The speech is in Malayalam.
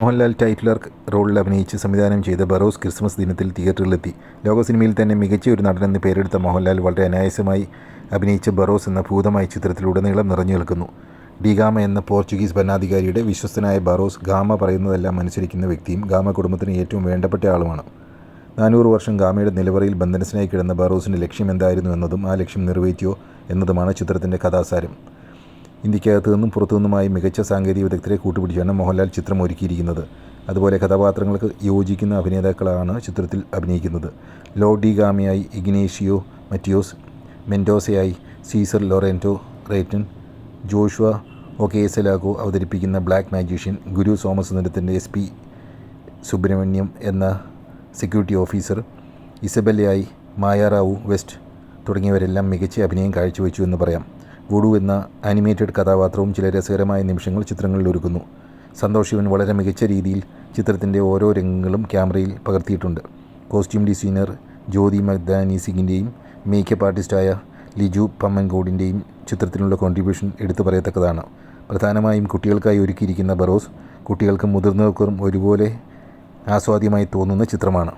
മോഹൻലാൽ ടൈറ്റിലർ റോളിൽ അഭിനയിച്ച് സംവിധാനം ചെയ്ത ബറോസ് ക്രിസ്മസ് ദിനത്തിൽ തിയേറ്ററിലെത്തി. ലോക സിനിമയിൽ തന്നെ മികച്ച ഒരു നടനെന്ന് പേരെടുത്ത മോഹൻലാൽ വളരെ അനായാസമായി അഭിനയിച്ച ബറോസ് എന്ന ഭൂതമായ ചിത്രത്തിലുടനീളം നിറഞ്ഞു നിൽക്കുന്നു. ഡി ഗാമ എന്ന പോർച്ചുഗീസ് ഭരണാധികാരിയുടെ വിശ്വസ്തനായ ബറോസ് ഗാമ പറയുന്നതെല്ലാം അനുസരിക്കുന്ന വ്യക്തിയും ഗാമ കുടുംബത്തിന് ഏറ്റവും വേണ്ടപ്പെട്ട ആളുമാണ്. 400 വർഷം ഗാമയുടെ നിലവറയിൽ ബന്ധനസ്ഥനായി കിടന്ന ബറോസിൻ്റെ ലക്ഷ്യം എന്തായിരുന്നു എന്നതും ആ ലക്ഷ്യം നിറവേറ്റിയോ എന്നതുമാണ് ചിത്രത്തിൻ്റെ കഥാസാരം. ഇന്ത്യക്കകത്തു നിന്നും പുറത്തു നിന്നുമായി മികച്ച സാങ്കേതിക വിദഗ്ധരെ കൂട്ടുപിടിച്ചാണ് മോഹൻലാൽ ചിത്രം ഒരുക്കിയിരിക്കുന്നത്. അതുപോലെ കഥാപാത്രങ്ങൾക്ക് യോജിക്കുന്ന അഭിനേതാക്കളാണ് ചിത്രത്തിൽ അഭിനയിക്കുന്നത്. ലോ ഡി ഗാമയായി ഇഗ്നേഷ്യോ മറ്റിയോസ്, മെൻഡോസയായി സീസർ ലോറെൻറ്റോ റേറ്റൻ, ജോഷുവ ഒക്കേസലാഗോ അവതരിപ്പിക്കുന്ന ബ്ലാക്ക് മാജീഷ്യൻ, ഗുരു സോമസുന്ദരത്തിൻ്റെ SP സുബ്രഹ്മണ്യം എന്ന സെക്യൂരിറ്റി ഓഫീസർ, ഇസബെല്ലയായി മായ റാവു വെസ്റ്റ് തുടങ്ങിയവരെല്ലാം മികച്ച അഭിനയം കാഴ്ചവെച്ചു എന്ന് പറയാം. വുഡു എന്ന ആനിമേറ്റഡ് കഥാപാത്രവും ചില രസകരമായ നിമിഷങ്ങൾ ചിത്രങ്ങളിൽ ഒരുക്കുന്നു. സന്തോഷ് ശിവൻ വളരെ മികച്ച രീതിയിൽ ചിത്രത്തിൻ്റെ ഓരോ രംഗങ്ങളും ക്യാമറയിൽ പകർത്തിയിട്ടുണ്ട്. കോസ്റ്റ്യൂം ഡിസൈനർ ജ്യോതി മഗ്ദാനി സിംഗിൻ്റെയും മേക്കപ്പ് ആർട്ടിസ്റ്റായ ലിജു പമ്മൻകോടിൻ്റെയും ചിത്രത്തിനുള്ള കോൺട്രിബ്യൂഷൻ എടുത്തു പറയത്തക്കതാണ്. പ്രധാനമായും കുട്ടികൾക്കായി ഒരുക്കിയിരിക്കുന്ന ബറോസ് കുട്ടികൾക്കും മുതിർന്നവർക്കും ഒരുപോലെ ആസ്വാദ്യമായി തോന്നുന്ന ചിത്രമാണ്.